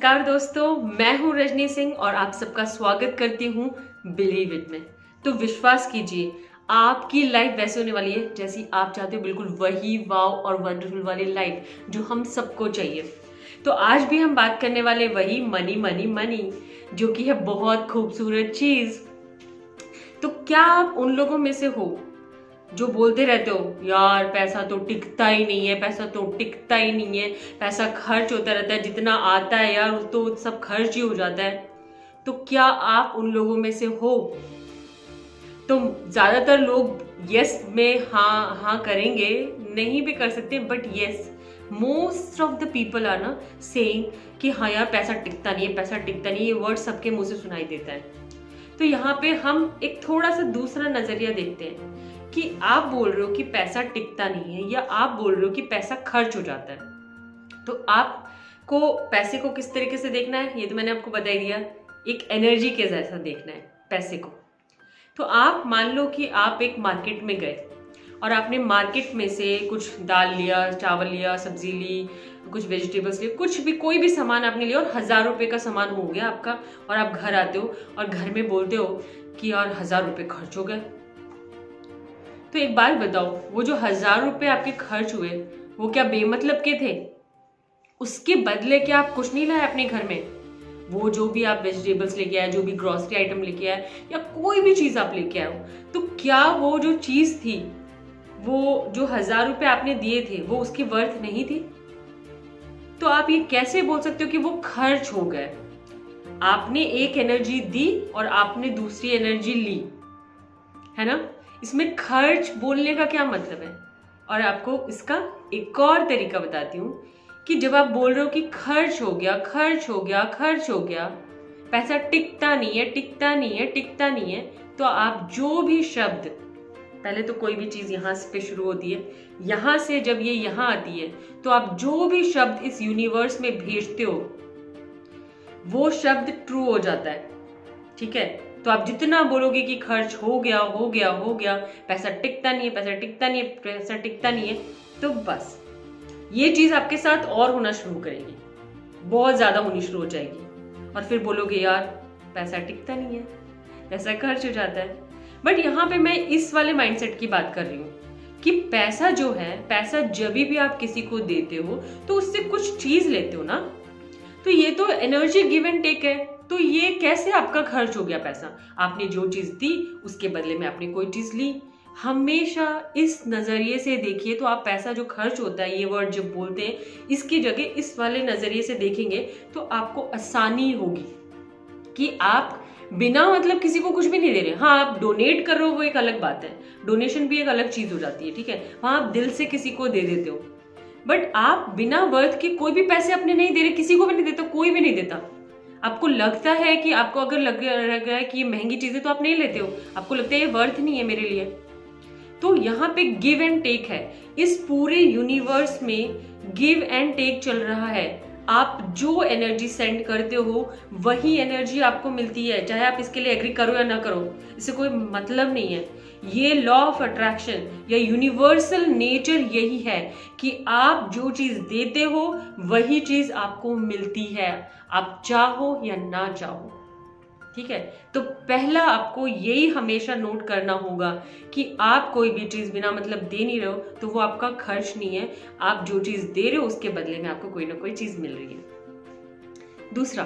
नमस्कार दोस्तों, मैं हूं रजनी सिंह और आप सबका स्वागत करती हूं बिलीव इट में। तो विश्वास कीजिए, आपकी लाइफ वैसे होने वाली है जैसी आप चाहते हो, बिल्कुल वही वाव और वंडरफुल वाली लाइफ जो हम सबको चाहिए। तो आज भी हम बात करने वाले वही मनी मनी मनी, जो कि है बहुत खूबसूरत चीज। तो क्या आप उन लोगों में से हो जो बोलते रहते हो यार पैसा तो टिकता ही नहीं है, पैसा तो टिकता ही नहीं है, पैसा खर्च होता रहता है, जितना आता है यार तो सब खर्च ही हो जाता है। तो क्या आप उन लोगों में से हो? तो ज्यादातर लोग यस में हाँ हाँ करेंगे, नहीं भी कर सकते, but yes most of the people are ना सेइंग कि हाँ यार पैसा टिकता नहीं है, पैसा टिकता नहीं है। ये वर्ड सबके मुंह से सुनाई देता है। तो यहाँ पे हम एक थोड़ा सा दूसरा नजरिया देखते हैं कि आप बोल रहे हो कि पैसा टिकता नहीं है, या आप बोल रहे हो कि पैसा खर्च हो जाता है। तो आपको पैसे को किस तरीके से देखना है, ये तो मैंने आपको बता ही दिया। एक एनर्जी के जैसा देखना है पैसे को। तो आप मान लो कि आप एक मार्केट में गए और आपने मार्केट में से कुछ दाल लिया, चावल लिया, सब्जी ली, कुछ वेजिटेबल्स लिए, कुछ भी कोई भी सामान आपने लिया और 1000 रुपए का सामान हो गया आपका। और आप घर आते हो और घर में बोलते हो कि यार 1000 रुपए खर्च हो गए। तो एक बात बताओ, वो जो 1000 रुपए आपके खर्च हुए वो क्या बेमतलब के थे? उसके बदले क्या आप कुछ नहीं लाए अपने घर में? वो जो भी आप वेजिटेबल्स लेके आए, जो भी ग्रोसरी आइटम लेके आए, या कोई भी चीज आप लेके आए हो, तो क्या वो जो चीज थी, वो जो 1000 रुपए आपने दिए थे, वो उसकी वर्थ नहीं थी? तो आप ये कैसे बोल सकते हो कि वो खर्च हो गए? आपने एक एनर्जी दी और आपने दूसरी एनर्जी ली, है ना? इसमें खर्च बोलने का क्या मतलब है? और आपको इसका एक और तरीका बताती हूँ कि जब आप बोल रहे हो कि खर्च हो गया, खर्च हो गया, खर्च हो गया, पैसा टिकता नहीं है, टिकता नहीं है, टिकता नहीं है, तो आप जो भी शब्द, पहले तो कोई भी चीज यहाँ पे शुरू होती है, यहां से जब ये यहाँ आती है, तो आप जो भी शब्द इस यूनिवर्स में भेजते हो वो शब्द ट्रू हो जाता है। ठीक है? तो आप जितना बोलोगे कि खर्च हो गया, हो गया, हो गया, पैसा टिकता नहीं है, पैसा टिकता नहीं है, पैसा टिकता नहीं है, तो बस ये चीज आपके साथ और होना शुरू करेगी, बहुत ज्यादा होनी शुरू हो जाएगी। और फिर बोलोगे यार पैसा टिकता नहीं है, पैसा खर्च हो जाता है। बट यहाँ पे मैं इस वाले माइंडसेट की बात कर रही हूँ कि पैसा जो है, पैसा जब भी आप किसी को देते हो तो उससे कुछ चीज लेते हो ना। तो ये तो एनर्जी गिव एंड टेक है। तो ये कैसे आपका खर्च हो गया पैसा? आपने जो चीज दी उसके बदले में आपने कोई चीज ली। हमेशा इस नजरिए से देखिए, तो आप पैसा जो खर्च होता है, ये वर्ड जब बोलते हैं, इसकी जगह इस वाले नजरिए से देखेंगे तो आपको आसानी होगी कि आप बिना मतलब किसी को कुछ भी नहीं दे रहे। हाँ, आप डोनेट कर रहे हो, वो एक अलग बात है, डोनेशन भी एक अलग चीज हो जाती है। ठीक है? वहां आप दिल से किसी को दे देते हो, बट आप बिना वर्थ के कोई भी पैसे अपने नहीं दे रहे, किसी को भी नहीं देते, कोई भी नहीं देता। आपको लगता है कि आपको अगर लग रहा है कि ये महंगी चीज है तो आप नहीं लेते हो, आपको लगता है ये वर्थ नहीं है मेरे लिए। तो यहाँ पे गिव एंड टेक है। इस पूरे यूनिवर्स में गिव एंड टेक चल रहा है। आप जो एनर्जी सेंड करते हो वही एनर्जी आपको मिलती है, चाहे आप इसके लिए एग्री करो या ना करो, इससे कोई मतलब नहीं है। ये लॉ ऑफ अट्रैक्शन या यूनिवर्सल नेचर यही है कि आप जो चीज देते हो वही चीज आपको मिलती है, आप चाहो या ना चाहो। ठीक है? तो पहला आपको यही हमेशा नोट करना होगा कि आप कोई भी चीज बिना मतलब दे नहीं रहे हो तो वो आपका खर्च नहीं है। आप जो चीज दे रहे हो उसके बदले में आपको कोई ना कोई चीज मिल रही है। दूसरा,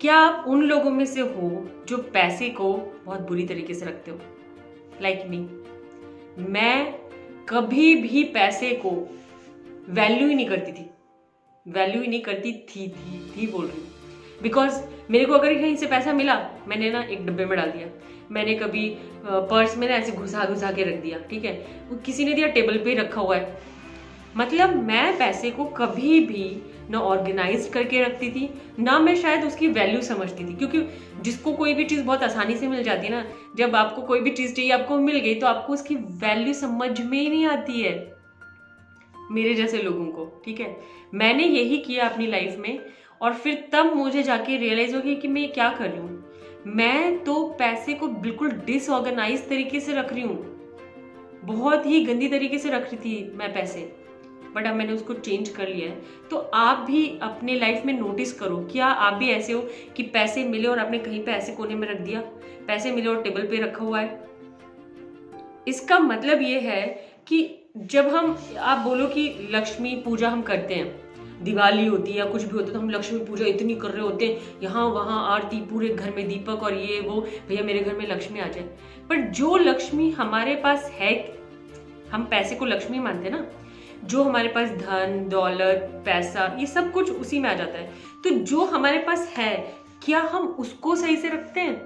क्या आप उन लोगों में से हो जो पैसे को बहुत बुरी तरीके से रखते हो? लाइक मी, मैं कभी भी पैसे को वैल्यू ही नहीं करती थी, वैल्यू ही नहीं करती थी बोल रही हूँ। बिकॉज मेरे को अगर कहीं से पैसा मिला, मैंने ना एक डब्बे में डाल दिया, मैंने कभी पर्स में ना ऐसे घुसा घुसा के रख दिया। ठीक है? वो किसी ने दिया, टेबल पे रखा हुआ है। मतलब मैं पैसे को कभी भी ना ऑर्गेनाइज करके रखती थी, ना मैं शायद उसकी वैल्यू समझती थी। क्योंकि जिसको कोई भी चीज बहुत आसानी से मिल जाती है ना, जब आपको कोई भी चीज चाहिए, आपको मिल गई, तो आपको उसकी वैल्यू समझ में ही नहीं आती है, मेरे जैसे लोगों को। ठीक है? मैंने यही किया अपनी लाइफ में, और फिर तब मुझे जाके रियलाइज हो गई कि मैं क्या कर रही हूँ। मैं तो पैसे को बिल्कुल डिसऑर्गेनाइज तरीके से रख रही हूँ, बहुत ही गंदी तरीके से रख रही थी मैं पैसे। बट अब मैंने उसको चेंज कर लिया है। तो आप भी अपने लाइफ में नोटिस करो, क्या आप भी ऐसे हो कि पैसे मिले और आपने कहीं पे ऐसे कोने में रख दिया, पैसे मिले और टेबल पे रखा हुआ है। इसका मतलब ये है कि जब हम, आप बोलो कि लक्ष्मी पूजा हम करते हैं, दिवाली होती है या कुछ भी होता है तो हम लक्ष्मी पूजा इतनी कर रहे होते हैं, यहाँ वहाँ आरती, पूरे घर में दीपक और ये वो, भैया मेरे घर में लक्ष्मी आ जाए। पर जो लक्ष्मी हमारे पास है, हम पैसे को लक्ष्मी मानते हैं ना, जो हमारे पास धन दौलत पैसा ये सब कुछ उसी में आ जाता है। तो जो हमारे पास है, क्या हम उसको सही से रखते हैं?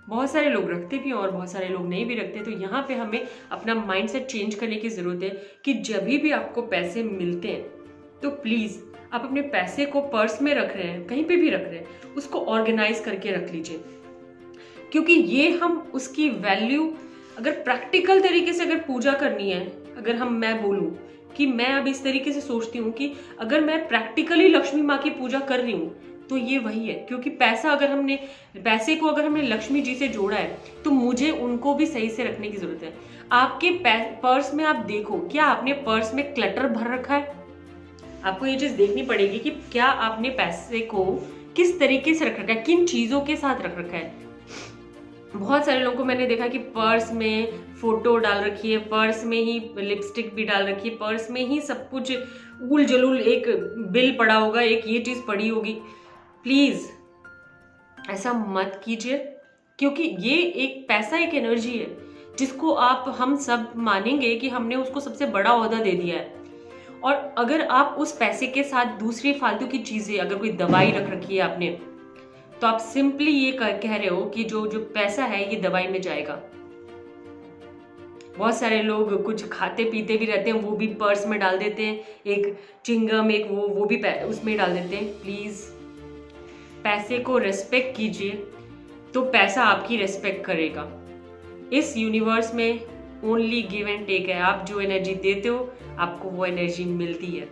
बहुत सारे लोग रखते भी हैं और बहुत सारे लोग नहीं भी रखते। तो यहाँ पे हमें अपना माइंडसेट चेंज करने की जरूरत है कि जब भी आपको पैसे मिलते हैं तो प्लीज आप अपने पैसे को पर्स में रख रहे हैं, कहीं पे भी रख रहे हैं, उसको ऑर्गेनाइज करके रख लीजिए। क्योंकि ये हम उसकी वैल्यू, अगर प्रैक्टिकल तरीके से अगर पूजा करनी है, अगर मैं बोलूं कि मैं अब इस तरीके से सोचती हूँ कि अगर मैं प्रैक्टिकली लक्ष्मी माँ की पूजा कर रही हूँ तो ये वही है। क्योंकि पैसे को अगर हमने लक्ष्मी जी से जोड़ा है तो मुझे उनको भी सही से रखने की जरूरत है। आपके पर्स में आप देखो, क्या आपने पर्स में क्लटर भर रखा है? आपको ये चीज देखनी पड़ेगी कि क्या आपने पैसे को किस तरीके से रख रखा है, किन चीजों के साथ रख रखा है। बहुत सारे लोगों को मैंने देखा कि पर्स में फोटो डाल रखी है, पर्स में ही लिपस्टिक भी डाल रखी है, पर्स में ही सब कुछ उल जलूल, एक बिल पड़ा होगा, एक ये चीज पड़ी होगी। प्लीज ऐसा मत कीजिए, क्योंकि ये एक पैसा एक एनर्जी है जिसको हम सब मानेंगे कि हमने उसको सबसे बड़ा ओहदा दे दिया है। और अगर आप उस पैसे के साथ दूसरी फालतू की चीजें, अगर कोई दवाई रख रखी है आपने, तो आप सिंपली ये कह रहे हो कि जो पैसा है ये दवाई में जाएगा। बहुत सारे लोग कुछ खाते पीते भी रहते हैं, वो भी पर्स में डाल देते हैं, एक चिंगम, एक वो भी उसमें डाल देते हैं। प्लीज पैसे को रेस्पेक्ट कीजिए तो पैसा आपकी रेस्पेक्ट करेगा। इस यूनिवर्स में ओनली गिव एंड टेक है। आप जो एनर्जी देते हो आपको वो एनर्जी मिलती है।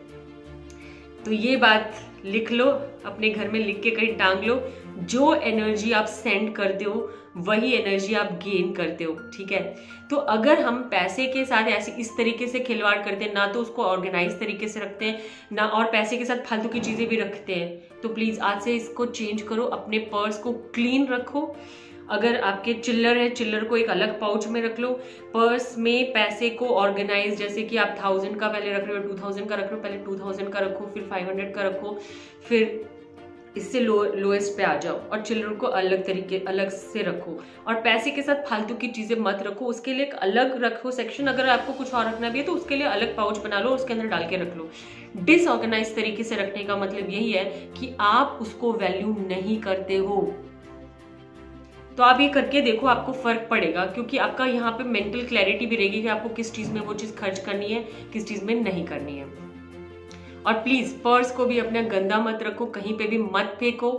तो ये बात लिख लो, अपने घर में लिख के कहीं टांग लो। जो एनर्जी आप सेंड करते हो वही एनर्जी आप गेन करते हो, ठीक है? तो अगर हम पैसे के साथ ऐसे इस तरीके से खिलवाड़ करते हैं, ना तो उसको ऑर्गेनाइज तरीके से रखते हैं ना, और पैसे के साथ फालतू की चीजें भी रखते हैं, तो प्लीज आज से इसको चेंज करो। अपने पर्स को क्लीन रखो। अगर आपके चिल्लर है, चिल्लर को एक अलग पाउच में रख लो। पर्स में पैसे को ऑर्गेनाइज, जैसे कि आप 1000 का पहले रख रहे हो, 2000 का रख रहे हो, पहले 2000 का रखो, फिर 500 का रखो, फिर इससे लोएस्ट पे आ जाओ, और चिल्लर को अलग से रखो। और पैसे के साथ फालतू की चीजें मत रखो, उसके लिए एक अलग रखो सेक्शन। अगर आपको कुछ और रखना भी है तो उसके लिए अलग पाउच बना लो, उसके अंदर डाल के रख लो। डिसऑर्गेनाइज तरीके से रखने का मतलब यही है कि आप उसको वैल्यू नहीं करते हो। तो आप ये करके देखो, आपको फर्क पड़ेगा, क्योंकि आपका यहाँ पे मेंटल क्लैरिटी भी रहेगी कि आपको किस चीज में वो चीज खर्च करनी है, किस चीज में नहीं करनी है। और प्लीज पर्स को भी अपना गंदा मत रखो, कहीं पे भी मत फेंको,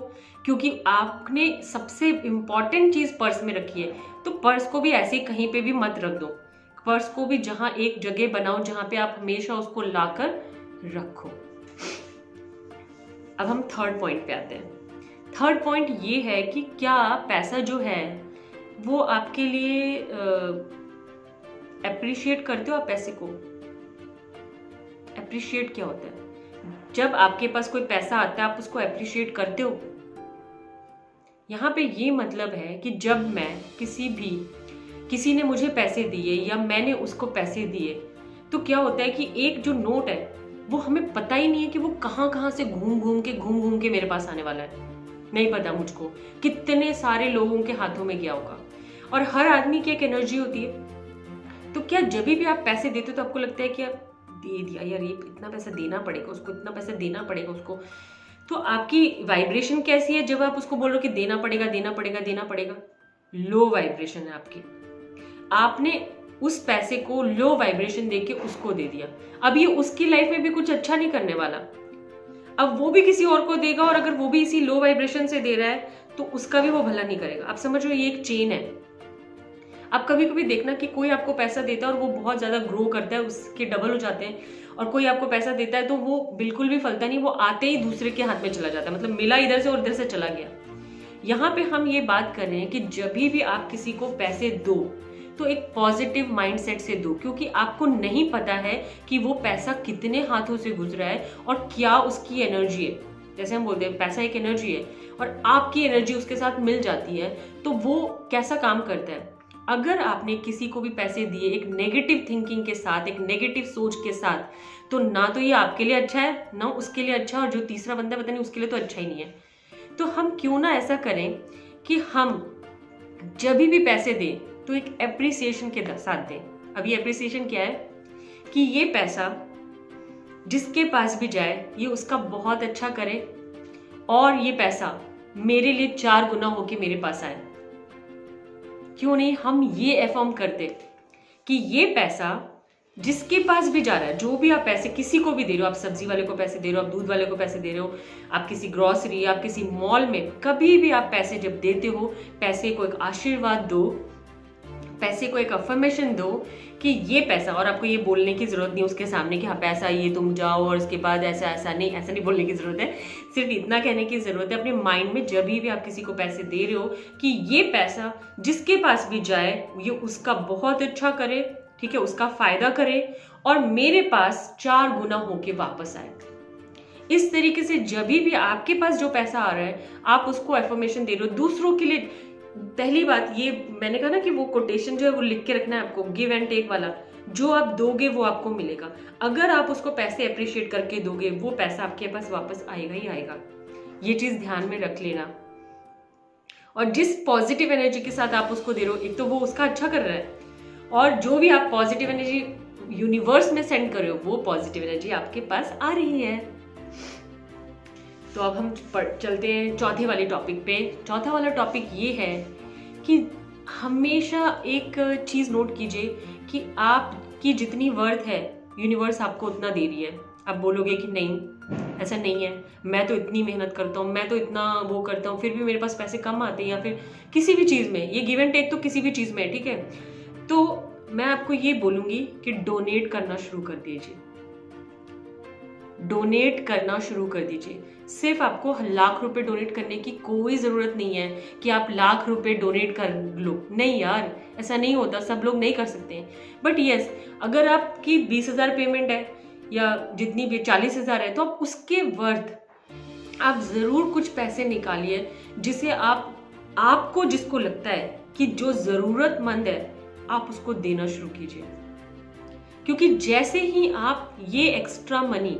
क्योंकि आपने सबसे इंपॉर्टेंट चीज पर्स में रखी है। तो पर्स को भी ऐसे कहीं पे भी मत रख दो। पर्स को भी जहां एक जगह बनाओ जहां पे आप हमेशा उसको लाकर रखो। अब हम थर्ड पॉइंट पे आते हैं। थर्ड पॉइंट ये है कि क्या पैसा जो है वो आपके लिए अप्रिशिएट करते हो? आप पैसे को अप्रिशिएट क्या होता है? जब आपके पास कोई पैसा आता है आप उसको अप्रिशिएट करते हो? यहाँ पे ये मतलब है कि जब मैं किसी ने मुझे पैसे दिए या मैंने उसको पैसे दिए, तो क्या होता है कि एक जो नोट है वो हमें पता ही नहीं है कि वो कहाँ से घूम घूम के मेरे पास आने वाला है। नहीं पता मुझको कितने सारे लोगों के हाथों में गया होगा, और हर आदमी की एक एनर्जी होती है। तो क्या जब भी आप पैसे देते हो तो आपको लगता है कि आप दे दिया यार, ये इतना पैसा देना पड़ेगा उसको, इतना पैसा देना पड़ेगा उसको? तो आपकी वाइब्रेशन कैसी है जब आप उसको बोल रहे हो कि देना पड़ेगा? लो वाइब्रेशन है आपकी। आपने उस पैसे को लो वाइब्रेशन देके उसको दे दिया। अब ये उसकी लाइफ में भी कुछ अच्छा नहीं करने वाला, अब वो भी किसी और को देगा, और अगर वो भी इसी लो वाइब्रेशन से दे रहा है तो उसका भी वो भला नहीं करेगा। आप समझ रहे हो, ये एक चेन है। आप कभी कभी देखना कि कोई आपको पैसा देता है और वो बहुत ज्यादा ग्रो करता है, उसके डबल हो जाते हैं, और कोई आपको पैसा देता है तो वो बिल्कुल भी फलता नहीं, वो आते ही दूसरे के हाथ में चला जाता है, मतलब मिला इधर से और इधर से चला गया। यहाँ पे हम ये बात कर रहे हैं कि जब भी आप किसी को पैसे दो तो एक पॉजिटिव माइंडसेट से दो, क्योंकि आपको नहीं पता है कि वो पैसा कितने हाथों से गुजरा है और क्या उसकी एनर्जी है। जैसे हम बोलते हैं पैसा एक एनर्जी है और आपकी एनर्जी उसके साथ मिल जाती है तो वो कैसा काम करता है। अगर आपने किसी को भी पैसे दिए एक नेगेटिव थिंकिंग के साथ, एक नेगेटिव सोच के साथ, तो ना तो ये आपके लिए अच्छा है ना उसके लिए अच्छा, और जो तीसरा बंदा पता नहीं उसके लिए तो अच्छा ही नहीं है। तो हम क्यों ना ऐसा करें कि हम जब भी पैसे दें तो एक एप्रिसिएशन के साथ दें। अब ये एप्रिसिएशन क्या है कि ये पैसा जिसके पास भी जाए ये उसका बहुत अच्छा करे और ये पैसा मेरे लिए 4 गुना होके मेरे पास आए। क्यों नहीं हम ये एफर्म करते कि ये पैसा जिसके पास भी जा रहा है, जो भी आप पैसे किसी को भी दे रहे हो, आप सब्जी वाले को पैसे दे रहे हो, आप दूध वाले को पैसे दे रहे हो, आप किसी ग्रोसरी, आप किसी मॉल में, कभी भी आप पैसे जब देते हो, पैसे को एक आशीर्वाद दो, पैसे को एक अफर्मेशन दो कि ये पैसा, और आपको ये बोलने की जरूरत नहीं उसके सामने कि हाँ पैसा ये तुम जाओ और इसके बाद ऐसा ऐसा नहीं बोलने की जरूरत है। सिर्फ इतना कहने की जरूरत है अपने माइंड में जब भी आप किसी को पैसे दे रहे हो कि ये पैसा जिसके पास भी जाए ये उसका बहुत अच्छा करे, ठीक है, उसका फायदा करे और मेरे पास 4 गुना होके वापस आए। इस तरीके से जब भी आपके पास जो पैसा आ रहा है आप उसको अफर्मेशन दे रहे हो दूसरों के लिए। पहली बात ये मैंने कहा ना कि वो कोटेशन जो है वो लिख के रखना है आपको, गिव एंड टेक वाला, जो आप दोगे वो आपको मिलेगा। अगर आप उसको पैसे अप्रिशिएट करके दोगे वो पैसा आपके पास वापस आएगा ही आएगा, ये चीज ध्यान में रख लेना। और जिस पॉजिटिव एनर्जी के साथ आप उसको दे रहे हो, एक तो वो उसका अच्छा कर रहा है और जो भी आप पॉजिटिव एनर्जी यूनिवर्स में सेंड कर रहे हो वो पॉजिटिव एनर्जी आपके पास आ रही है। तो अब हम चलते हैं चौथे वाले टॉपिक पे। चौथा वाला टॉपिक ये है कि हमेशा एक चीज नोट कीजिए कि आपकी जितनी वर्थ है यूनिवर्स आपको उतना दे रही है। आप बोलोगे कि नहीं ऐसा नहीं है, मैं तो इतनी मेहनत करता हूँ, मैं तो इतना वो करता हूँ, फिर भी मेरे पास पैसे कम आते हैं, या फिर किसी भी चीज में, ये गिव एंड टेक तो किसी भी चीज में है, ठीक है। तो मैं आपको ये बोलूंगी कि डोनेट करना शुरू कर दीजिए, डोनेट करना शुरू कर दीजिए। सिर्फ आपको लाख रुपए डोनेट करने की कोई जरूरत नहीं है कि आप लाख रुपए डोनेट कर लो, नहीं यार ऐसा नहीं होता, सब लोग नहीं कर सकते हैं। बट यस, अगर आपकी 20,000 पेमेंट है या जितनी भी 40,000 है तो आप उसके वर्थ आप जरूर कुछ पैसे निकालिए जिसे आपको जिसको लगता है कि जो जरूरतमंद है आप उसको देना शुरू कीजिए। क्योंकि जैसे ही आप ये एक्स्ट्रा मनी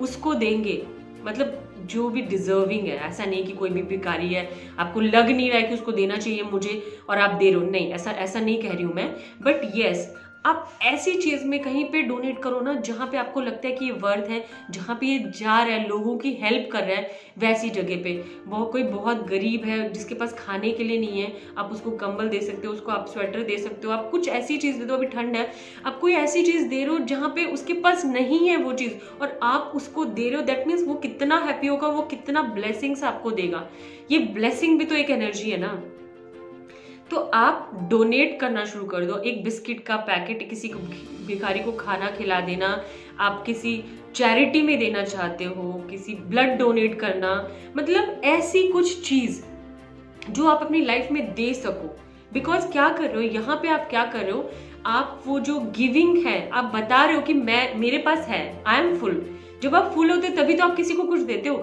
उसको देंगे, मतलब जो भी डिजर्विंग है, ऐसा नहीं कि कोई भी भिखारी है आपको लग नहीं रहा है कि उसको देना चाहिए मुझे और आप दे रहे हो, नहीं ऐसा नहीं कह रही हूं मैं। बट यस, आप ऐसी चीज में कहीं पे डोनेट करो ना जहां पे आपको लगता है कि ये वर्थ है, जहां पे ये जा रहा है, लोगों की हेल्प कर रहा है, वैसी जगह पे। कोई बहुत गरीब है जिसके पास खाने के लिए नहीं है, आप उसको कंबल दे सकते हो, उसको आप स्वेटर दे सकते हो, आप कुछ ऐसी चीज दे दो, अभी ठंड है, आप कोई ऐसी चीज दे रहे हो जहां पे उसके पास नहीं है वो चीज और आप उसको दे रहे हो, दैट मीन्स वो कितना हैप्पी होगा, वो कितना ब्लेसिंग्स आपको देगा। ये ब्लेसिंग भी तो एक एनर्जी है ना। तो आप डोनेट करना शुरू कर दो। एक बिस्किट का पैकेट किसी को, भिखारी को खाना खिला देना, आप किसी चैरिटी में देना चाहते हो, किसी ब्लड डोनेट करना, मतलब ऐसी कुछ चीज जो आप अपनी लाइफ में दे सको। बिकॉज क्या कर रहे हो यहाँ पे, आप क्या कर रहे हो, आप वो जो गिविंग है आप बता रहे हो कि मेरे पास है, आई एम फुल। जब आप फुल होते तभी तो आप किसी को कुछ देते हो।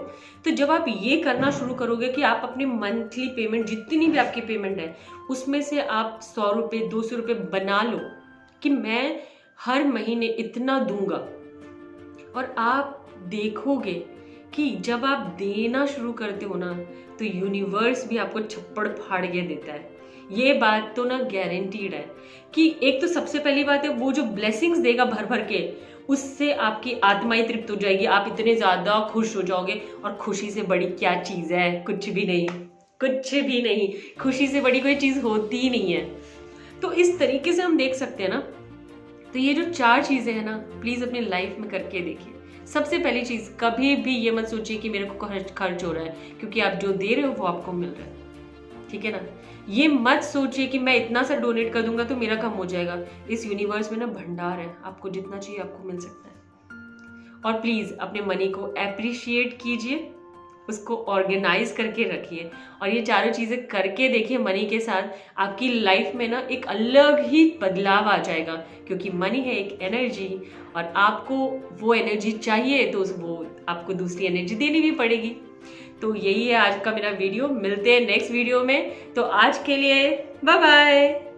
तो जब आप ये करना शुरू करोगे कि आप अपनी मंथली पेमेंट, जितनी भी आपकी पेमेंट है, उसमें से आप 100 रुपये 200 रुपये बना लो कि मैं हर महीने इतना दूंगा, और आप देखोगे कि जब आप देना शुरू करते हो ना तो यूनिवर्स भी आपको छप्पड़ फाड़ के देता है। ये बात तो ना गारंटीड है कि एक तो सबसे पहली बात है वो जो ब्लेसिंग्स देगा भर भर के, उससे आपकी आत्मा ही तृप्त हो जाएगी, आप इतने ज्यादा खुश हो जाओगे। और खुशी से बड़ी क्या चीज है, कुछ भी नहीं, कुछ भी नहीं। खुशी से बड़ी कोई चीज होती ही नहीं है। तो इस तरीके से हम देख सकते हैं ना। तो ये जो 4 चीजें हैं ना, प्लीज अपनी लाइफ में करके देखिए। सबसे पहली चीज, कभी भी ये मत सोचिए कि मेरे को खर्च हो रहा है, क्योंकि आप जो दे रहे हो वो आपको मिल रहा है, ठीक है ना। ये मत सोचिए कि मैं इतना सा डोनेट कर दूंगा तो मेरा कम हो जाएगा। इस यूनिवर्स में ना भंडार है, आपको जितना चाहिए आपको मिल सकता है। और प्लीज अपने मनी को एप्रिशिएट कीजिए उसको ऑर्गेनाइज करके रखिए और ये चारों चीज़ें करके देखिए मनी के साथ, आपकी लाइफ में ना एक अलग ही बदलाव आ जाएगा। क्योंकि मनी है एक एनर्जी और आपको वो एनर्जी चाहिए तो वो आपको दूसरी एनर्जी देनी भी पड़ेगी। तो यही है आज का मेरा वीडियो, मिलते हैं नेक्स्ट वीडियो में। तो आज के लिए बाय बाय।